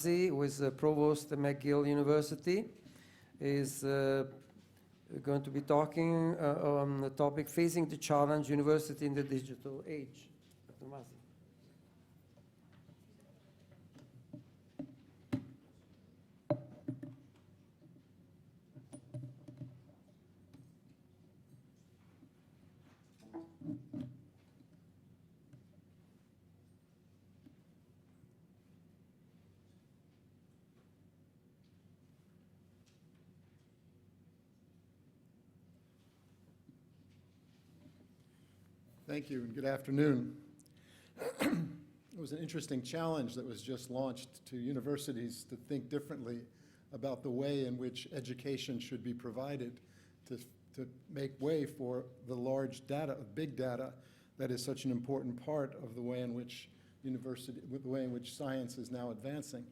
Masi, who is provost at McGill University, is going to be talking on the topic Facing the Challenge, University in the Digital Age. Dr. Masi. Thank you and good afternoon. It was an interesting challenge that was just launched to universities to think differently about the way in which education should be provided to make way for the large data, big data, that is such an important part of the way in which science is now advancing.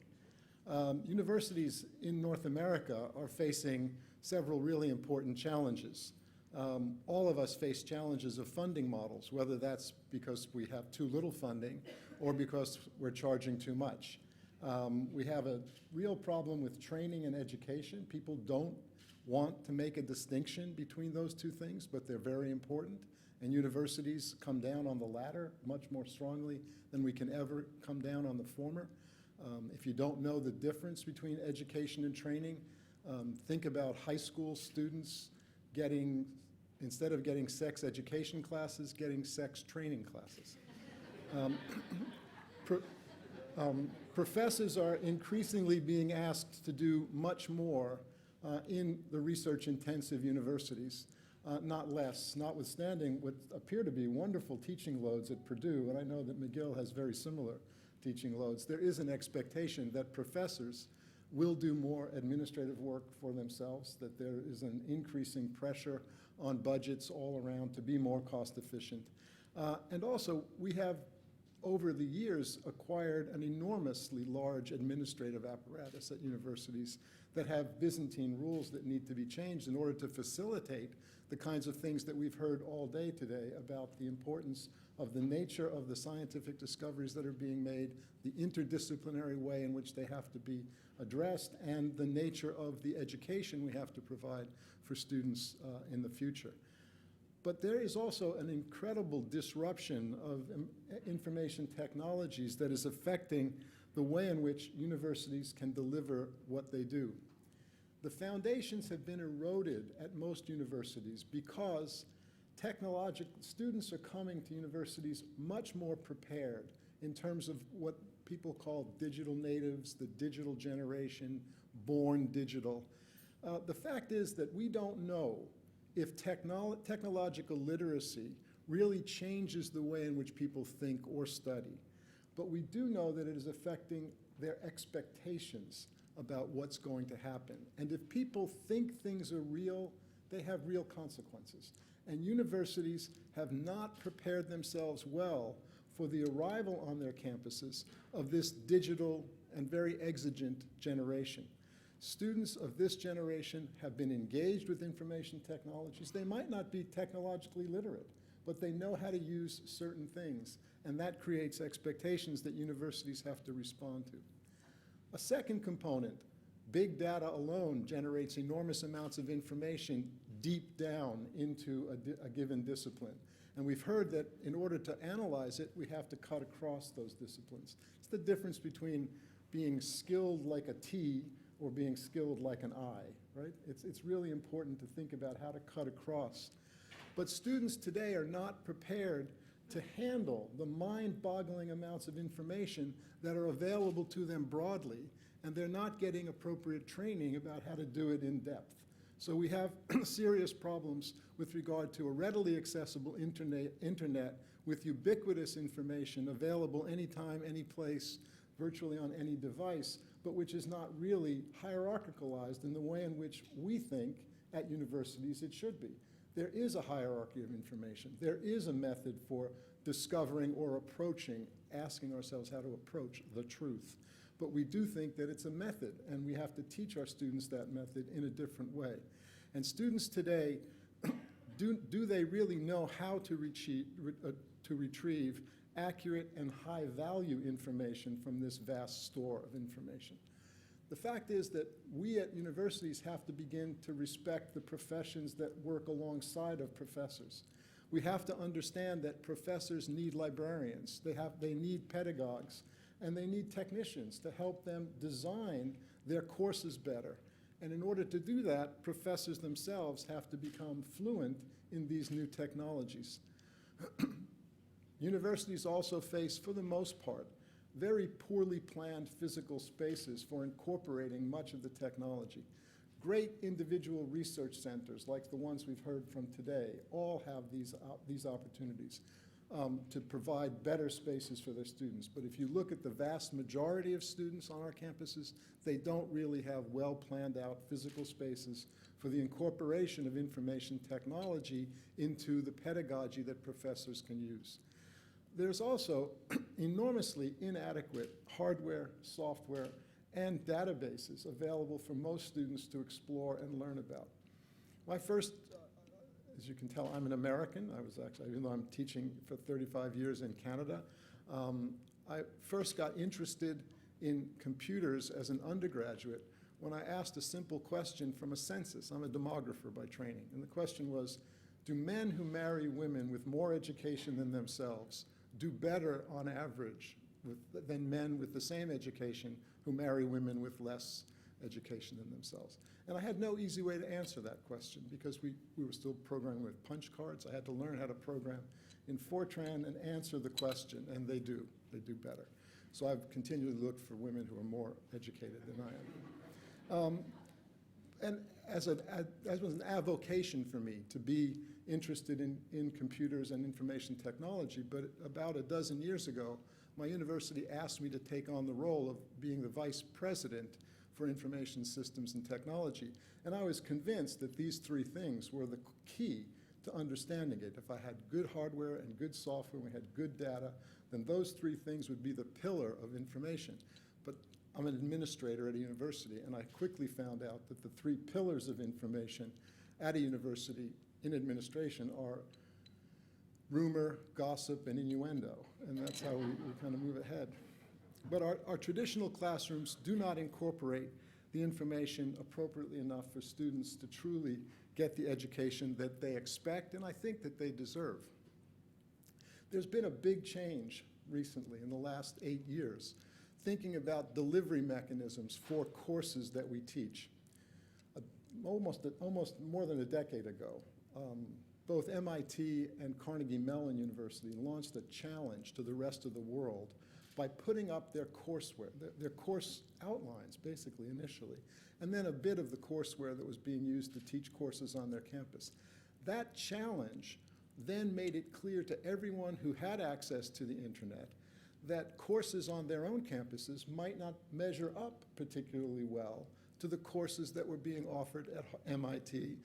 Universities in North America are facing several really important challenges. All of us face challenges of funding models, whether that's because we have too little funding or because we're charging too much. We have a real problem with training and education. People don't want to make a distinction between those two things, but they're very important. And universities come down on the latter much more strongly than we can ever come down on the former. If you don't know the difference between education and training, think about high school students instead of getting sex education classes, getting sex training classes. Professors are increasingly being asked to do much more in the research-intensive universities, not less, notwithstanding what appear to be wonderful teaching loads at Purdue, and I know that McGill has very similar teaching loads. There is an expectation that professors will do more administrative work for themselves, that there is an increasing pressure on budgets all around to be more cost efficient. And also, we have, over the years, acquired an enormously large administrative apparatus at universities that have Byzantine rules that need to be changed in order to facilitate the kinds of things that we've heard all day today about the importance of the nature of the scientific discoveries that are being made, the interdisciplinary way in which they have to be addressed, and the nature of the education we have to provide for students in the future. But there is also an incredible disruption of information technologies that is affecting the way in which universities can deliver what they do. The foundations have been eroded at most universities because students are coming to universities much more prepared in terms of what people call digital natives, the digital generation, born digital. The fact is that we don't know if technological literacy really changes the way in which people think or study. But we do know that it is affecting their expectations about what's going to happen. And if people think things are real, they have real consequences. And universities have not prepared themselves well for the arrival on their campuses of this digital and very exigent generation. Students of this generation have been engaged with information technologies. They might not be technologically literate, but they know how to use certain things, and that creates expectations that universities have to respond to. A second component, big data alone generates enormous amounts of information deep down into a given discipline. And we've heard that in order to analyze it, we have to cut across those disciplines. It's the difference between being skilled like a T or being skilled like an I, right? It's really important to think about how to cut across. But students today are not prepared to handle the mind-boggling amounts of information that are available to them broadly, and they're not getting appropriate training about how to do it in depth. So we have serious problems with regard to a readily accessible internet with ubiquitous information available anytime, any place, virtually on any device, but which is not really hierarchicalized in the way in which we think at universities it should be. There is a hierarchy of information. There is a method for discovering or approaching, asking ourselves how to approach the truth. But we do think that it's a method, and we have to teach our students that method in a different way. And students today, do they really know how to retrieve accurate and high-value information from this vast store of information. The fact is that we at universities have to begin to respect the professions that work alongside of professors. We have to understand that professors need librarians, they need pedagogues, and they need technicians to help them design their courses better. And in order to do that, professors themselves have to become fluent in these new technologies. Universities also face, for the most part, very poorly planned physical spaces for incorporating much of the technology. Great individual research centers, like the ones we've heard from today, all have these opportunities to provide better spaces for their students. But if you look at the vast majority of students on our campuses, they don't really have well planned out physical spaces for the incorporation of information technology into the pedagogy that professors can use. There's also enormously inadequate hardware, software, and databases available for most students to explore and learn about. My first, as you can tell, I'm an American. I was actually, even though I'm teaching for 35 years in Canada, I first got interested in computers as an undergraduate when I asked a simple question from a census. I'm a demographer by training, and the question was, do men who marry women with more education than themselves do better on average than men with the same education who marry women with less education than themselves? And I had no easy way to answer that question because we were still programming with punch cards. I had to learn how to program in Fortran and answer the question, and they do better. So I've continued to look for women who are more educated than I am. And as was an avocation for me to be interested in computers and information technology, but about a dozen years ago, my university asked me to take on the role of being the vice president for information systems and technology. And I was convinced that these three things were the key to understanding it. If I had good hardware and good software, and we had good data, then those three things would be the pillar of information. But I'm an administrator at a university, and I quickly found out that the three pillars of information at a university in administration are rumor, gossip, and innuendo, and that's how we kind of move ahead. But our traditional classrooms do not incorporate the information appropriately enough for students to truly get the education that they expect, and I think that they deserve. There's been a big change recently in the last 8 years, thinking about delivery mechanisms for courses that we teach. Almost more than a decade ago, both MIT and Carnegie Mellon University launched a challenge to the rest of the world by putting up their courseware, their course outlines, basically, initially, and then a bit of the courseware that was being used to teach courses on their campus. That challenge then made it clear to everyone who had access to the internet that courses on their own campuses might not measure up particularly well to the courses that were being offered at MIT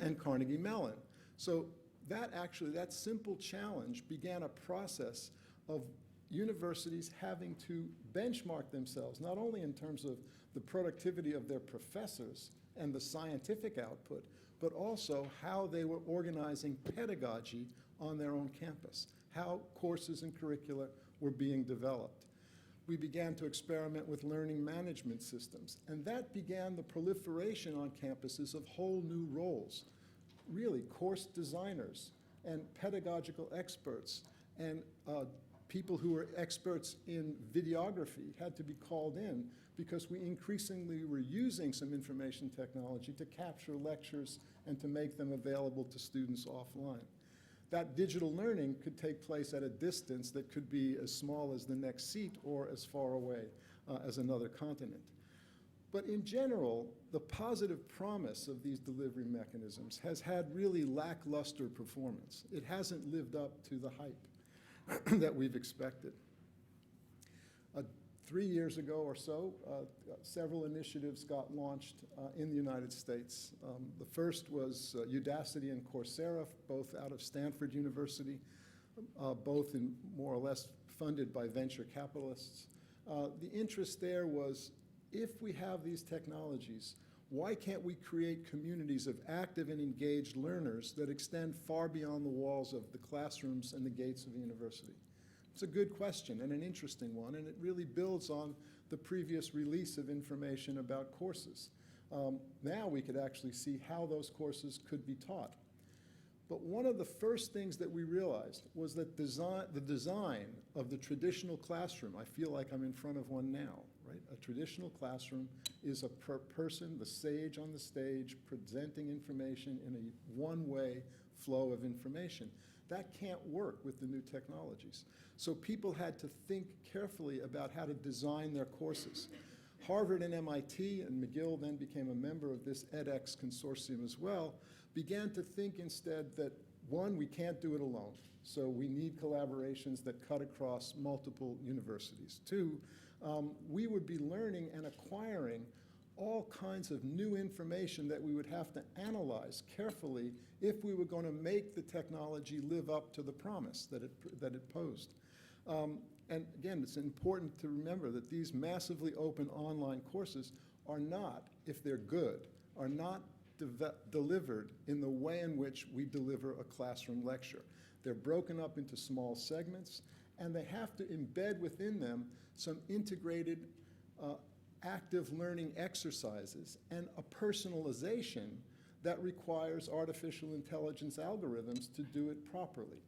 and Carnegie Mellon. So that simple challenge began a process of universities having to benchmark themselves, not only in terms of the productivity of their professors and the scientific output, but also how they were organizing pedagogy on their own campus, how courses and curricula were being developed. We began to experiment with learning management systems, and that began the proliferation on campuses of whole new roles, really course designers and pedagogical experts and people who were experts in videography had to be called in because we increasingly were using some information technology to capture lectures and to make them available to students offline. That digital learning could take place at a distance that could be as small as the next seat or as far away as another continent. But in general, the positive promise of these delivery mechanisms has had really lackluster performance. It hasn't lived up to the hype that we've expected. 3 years ago or so, several initiatives got launched in the United States. The first was Udacity and Coursera, both out of Stanford University, both in more or less funded by venture capitalists. The interest there was, if we have these technologies, why can't we create communities of active and engaged learners that extend far beyond the walls of the classrooms and the gates of the university? It's a good question and an interesting one, and it really builds on the previous release of information about courses. Now we could actually see how those courses could be taught. But one of the first things that we realized was that the design of the traditional classroom, I feel like I'm in front of one now, right? A traditional classroom is a person, the sage on the stage, presenting information in a one-way flow of information. That can't work with the new technologies. So people had to think carefully about how to design their courses. Harvard and MIT, and McGill then became a member of this edX consortium as well, began to think instead that, one, we can't do it alone, so we need collaborations that cut across multiple universities. Two, we would be learning and acquiring all kinds of new information that we would have to analyze carefully if we were going to make the technology live up to the promise that it posed. And again, it's important to remember that these massively open online courses are not, if they're good, are not delivered in the way in which we deliver a classroom lecture. They're broken up into small segments, and they have to embed within them some integrated active learning exercises and a personalization that requires artificial intelligence algorithms to do it properly.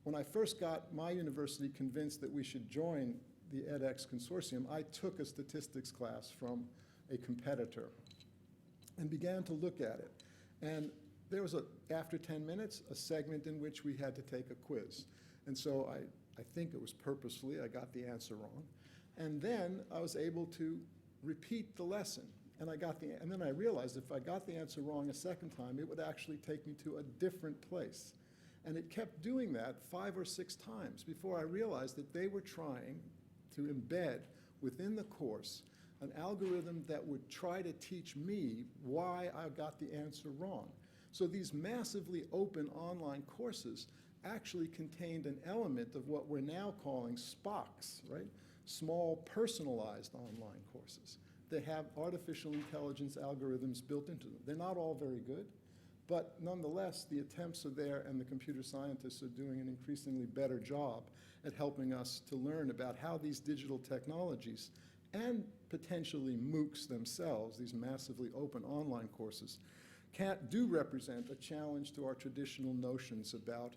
When I first got my university convinced that we should join the edX consortium, I took a statistics class from a competitor and began to look at it. And there was, after 10 minutes, a segment in which we had to take a quiz. And so I think it was purposefully, I got the answer wrong. And then I was able to repeat the lesson. And then I realized if I got the answer wrong a second time, it would actually take me to a different place. And it kept doing that 5 or 6 times before I realized that they were trying to embed within the course an algorithm that would try to teach me why I got the answer wrong. So these massively open online courses actually contained an element of what we're now calling SPOCs, right? Small personalized online courses. They have artificial intelligence algorithms built into them. They're not all very good, but nonetheless, the attempts are there, and the computer scientists are doing an increasingly better job at helping us to learn about how these digital technologies and potentially MOOCs themselves, these massively open online courses, do represent a challenge to our traditional notions about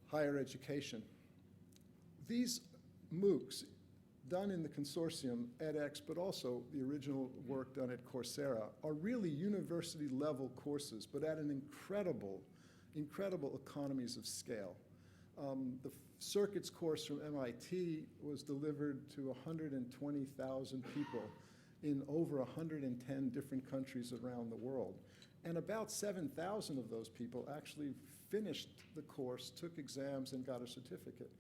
higher education. These MOOCs, done in the consortium edX, but also the original work done at Coursera, are really university-level courses, but at an incredible economies of scale. The circuits course from MIT was delivered to 120,000 people in over 110 different countries around the world. And about 7,000 of those people actually finished the course, took exams, and got a certificate.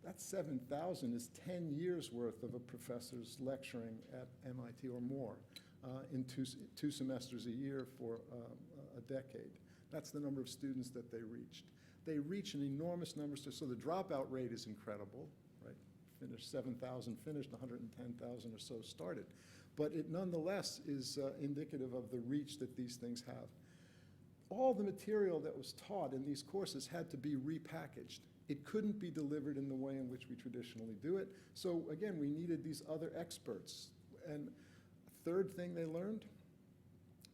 That 7,000 is 10 years worth of a professor's lecturing at MIT or more in two semesters a year for a decade. That's the number of students that they reached. They reach an enormous number, so the dropout rate is incredible, right? Finished 7,000 finished, 110,000 or so started. But it nonetheless is indicative of the reach that these things have. All the material that was taught in these courses had to be repackaged. It couldn't be delivered in the way in which we traditionally do it. So again, we needed these other experts. And a third thing they learned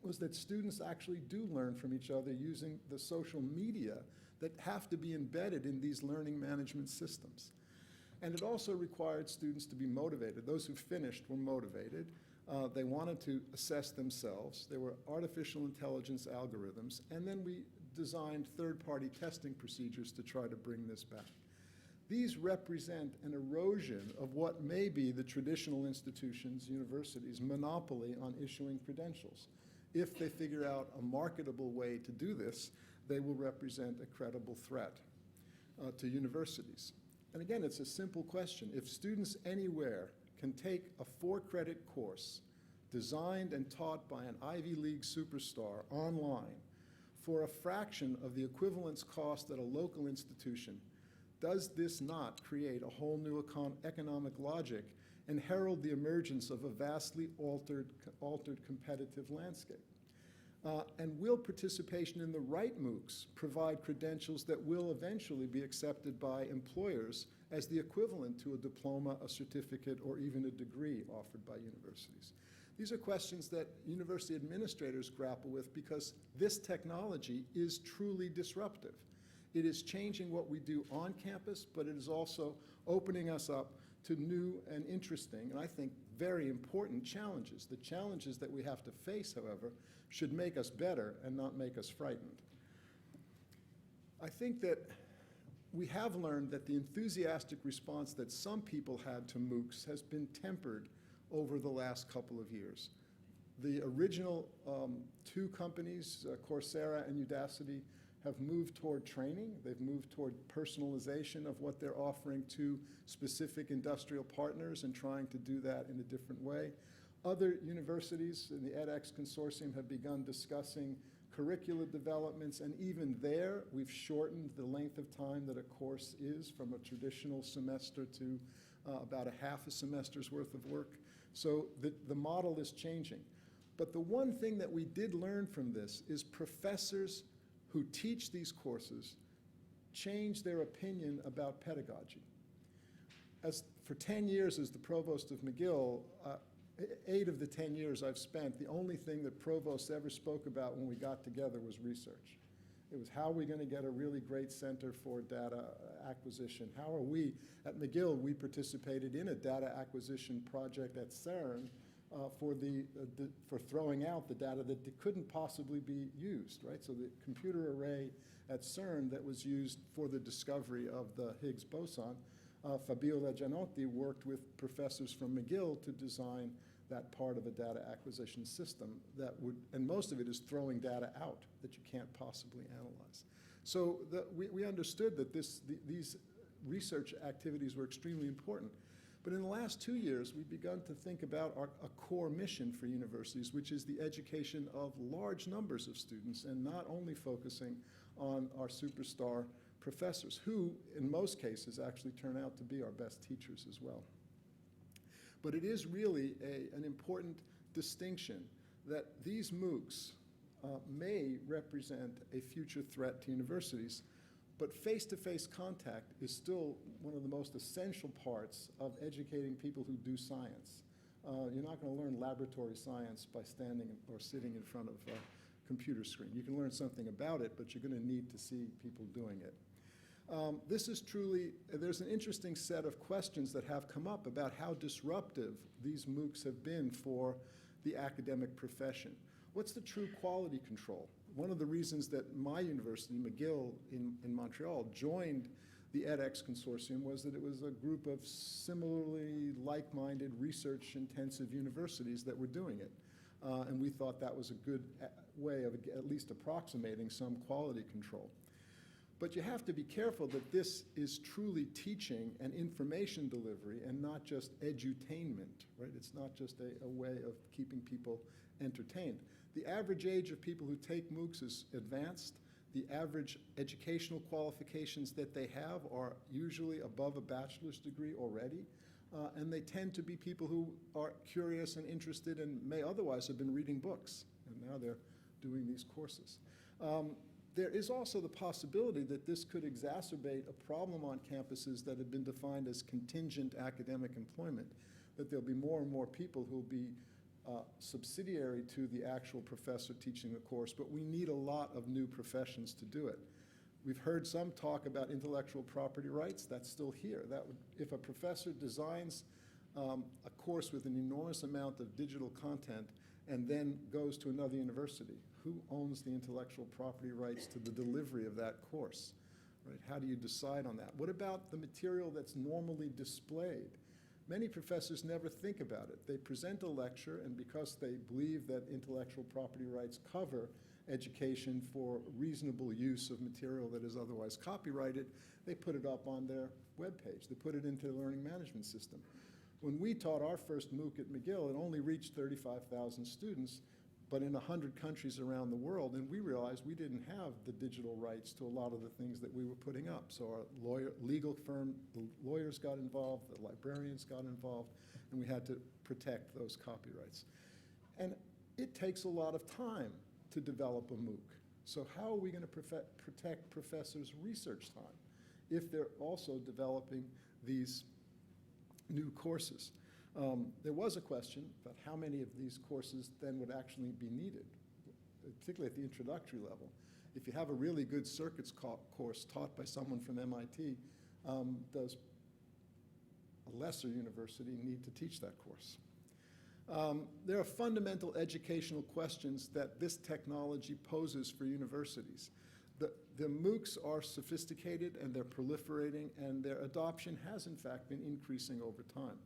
was that students actually do learn from each other using the social media that have to be embedded in these learning management systems. And it also required students to be motivated. Those who finished were motivated. They wanted to assess themselves. There were artificial intelligence algorithms. And then we designed third-party testing procedures to try to bring this back. These represent an erosion of what may be the traditional institutions, universities, monopoly on issuing credentials. If they figure out a marketable way to do this, they will represent a credible threat to universities. And again, it's a simple question. If students anywhere can take a 4-credit course designed and taught by an Ivy League superstar online for a fraction of the equivalence cost at a local institution, does this not create a whole new economic logic and herald the emergence of a vastly altered competitive landscape? And will participation in the right MOOCs provide credentials that will eventually be accepted by employers as the equivalent to a diploma, a certificate, or even a degree offered by universities? These are questions that university administrators grapple with because this technology is truly disruptive. It is changing what we do on campus, but it is also opening us up to new and interesting, and I think very important challenges. The challenges that we have to face, however, should make us better and not make us frightened. I think that we have learned that the enthusiastic response that some people had to MOOCs has been tempered over the last couple of years. The original two companies, Coursera and Udacity, have moved toward training. They've moved toward personalization of what they're offering to specific industrial partners and trying to do that in a different way. Other universities in the edX consortium have begun discussing curricula developments, and even there, we've shortened the length of time that a course is from a traditional semester to about a half a semester's worth of work. So the model is changing. But the one thing that we did learn from this is professors who teach these courses change their opinion about pedagogy. For 10 years as the provost of McGill, 8 of the 10 years I've spent, the only thing that provosts ever spoke about when we got together was research. It was how are we going to get a really great center for data acquisition? How are we, at McGill, we participated in a data acquisition project at CERN for throwing out the data that couldn't possibly be used, right? So the computer array at CERN that was used for the discovery of the Higgs boson, Fabiola Gianotti worked with professors from McGill to design that part of a data acquisition system that would, and most of it is throwing data out that you can't possibly analyze. So we understood that these research activities were extremely important. But in the last 2 years, we've begun to think about a core mission for universities, which is the education of large numbers of students, and not only focusing on our superstar professors, who in most cases actually turn out to be our best teachers as well. But it is really an important distinction that these MOOCs may represent a future threat to universities, but face-to-face contact is still one of the most essential parts of educating people who do science. You're not going to learn laboratory science by standing or sitting in front of a computer screen. You can learn something about it, but you're going to need to see people doing it. This is truly, there's an interesting set of questions that have come up about how disruptive these MOOCs have been for the academic profession. What's the true quality control? One of the reasons that my university, McGill in Montreal, joined the edX consortium was that it was a group of similarly like-minded research-intensive universities that were doing it. And we thought that was a good way of at least approximating some quality control. But you have to be careful that this is truly teaching and information delivery and not just edutainment, right? It's not just a way of keeping people entertained. The average age of people who take MOOCs is advanced. The average educational qualifications that they have are usually above a bachelor's degree already. And they tend to be people who are curious and interested and may otherwise have been reading books. And now they're doing these courses. There is also the possibility that this could exacerbate a problem on campuses that have been defined as contingent academic employment, that there'll be more and more people who'll be subsidiary to the actual professor teaching the course, but we need a lot of new professions to do it. We've heard some talk about intellectual property rights. That's still here. If a professor designs a course with an enormous amount of digital content and then goes to another university, who owns the intellectual property rights to the delivery of that course? Right? How do you decide on that? What about the material that's normally displayed? Many professors never think about it. They present a lecture, and because they believe that intellectual property rights cover education for reasonable use of material that is otherwise copyrighted, they put it up on their webpage. They put it into the learning management system. When we taught our first MOOC at McGill, it only reached 35,000 students, but in 100 countries around the world, and we realized we didn't have the digital rights to a lot of the things that we were putting up. So our legal firm, the lawyers got involved, the librarians got involved, and we had to protect those copyrights. And it takes a lot of time to develop a MOOC. So how are we going to protect professors' research time if they're also developing these new courses? There was a question about how many of these courses then would actually be needed, particularly at the introductory level. If you have a really good circuits course taught by someone from MIT, does a lesser university need to teach that course? There are fundamental educational questions that this technology poses for universities. The MOOCs are sophisticated and they're proliferating, and their adoption has in fact been increasing over time.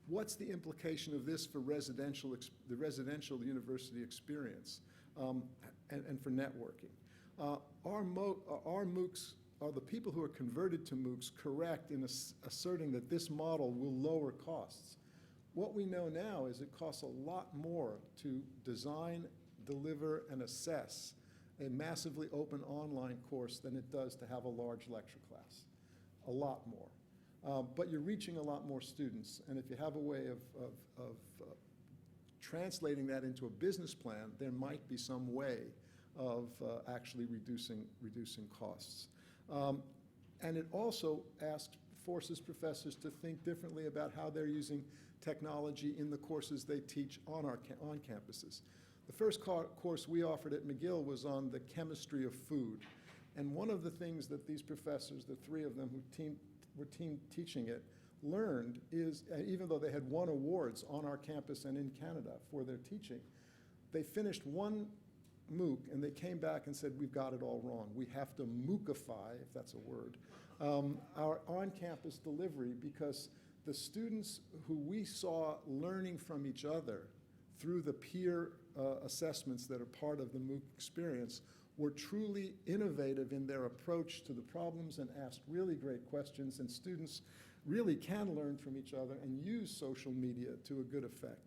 What's the implication of this for the residential university experience and for networking? Are MOOCs, are the people who are converted to MOOCs correct in asserting that this model will lower costs? What we know now is it costs a lot more to design, deliver, and assess a massively open online course than it does to have a large lecture class. A lot more. But you're reaching a lot more students, and if you have a way of translating that into a business plan, there might be some way of actually reducing costs. And it also forces professors to think differently about how they're using technology in the courses they teach on campuses. The first course we offered at McGill was on the chemistry of food. And one of the things that these professors, the three of them who were teaching it, learned is, even though they had won awards on our campus and in Canada for their teaching, they finished one MOOC and they came back and said, we've got it all wrong. We have to MOOCify, if that's a word, our on-campus delivery, because the students who we saw learning from each other through the peer assessments that are part of the MOOC experience were truly innovative in their approach to the problems and asked really great questions, and students really can learn from each other and use social media to a good effect.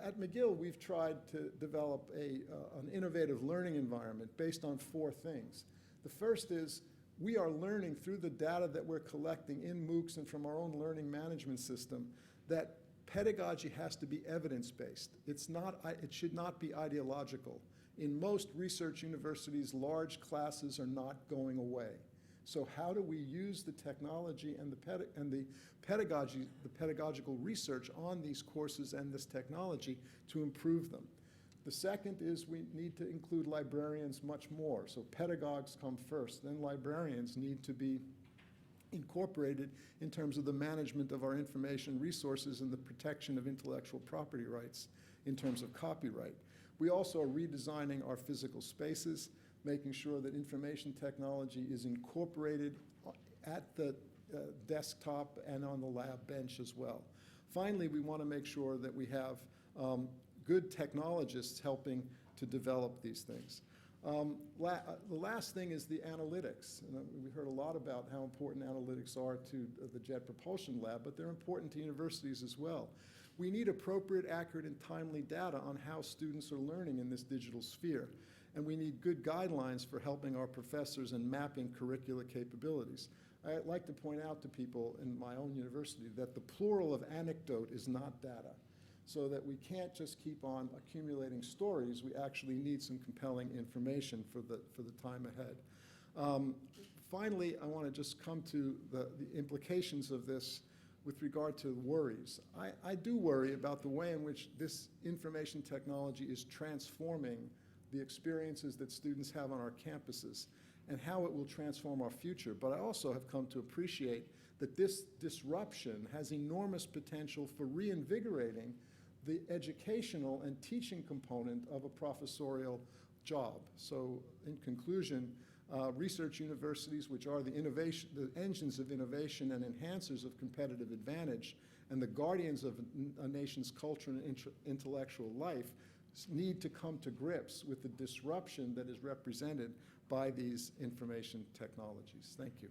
At McGill, we've tried to develop an innovative learning environment based on 4 things. The first is we are learning through the data that we're collecting in MOOCs and from our own learning management system that pedagogy has to be evidence-based. It should not be ideological. In most research universities, large classes are not going away. So how do we use the technology and the pedagogical research on these courses and this technology to improve them? The second is we need to include librarians much more. So pedagogues come first, then librarians need to be incorporated in terms of the management of our information resources and the protection of intellectual property rights in terms of copyright. We also are redesigning our physical spaces, making sure that information technology is incorporated at the desktop and on the lab bench as well. Finally, we want to make sure that we have good technologists helping to develop these things. The last thing is the analytics. We heard a lot about how important analytics are to the Jet Propulsion Lab, but they're important to universities as well. We need appropriate, accurate, and timely data on how students are learning in this digital sphere. And we need good guidelines for helping our professors and mapping curricular capabilities. I'd like to point out to people in my own university that the plural of anecdote is not data, so that we can't just keep on accumulating stories. We actually need some compelling information for the time ahead. Finally, I want to just come to the implications of this with regard to worries. I do worry about the way in which this information technology is transforming the experiences that students have on our campuses and how it will transform our future. But I also have come to appreciate that this disruption has enormous potential for reinvigorating the educational and teaching component of a professorial job. So in conclusion, research universities, which are the engines of innovation and enhancers of competitive advantage and the guardians of a nation's culture and intellectual life, need to come to grips with the disruption that is represented by these information technologies. Thank you.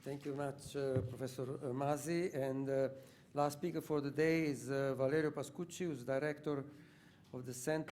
Thank you very much, Professor Masi. And last speaker for the day is Valerio Pascucci, who's director of the Center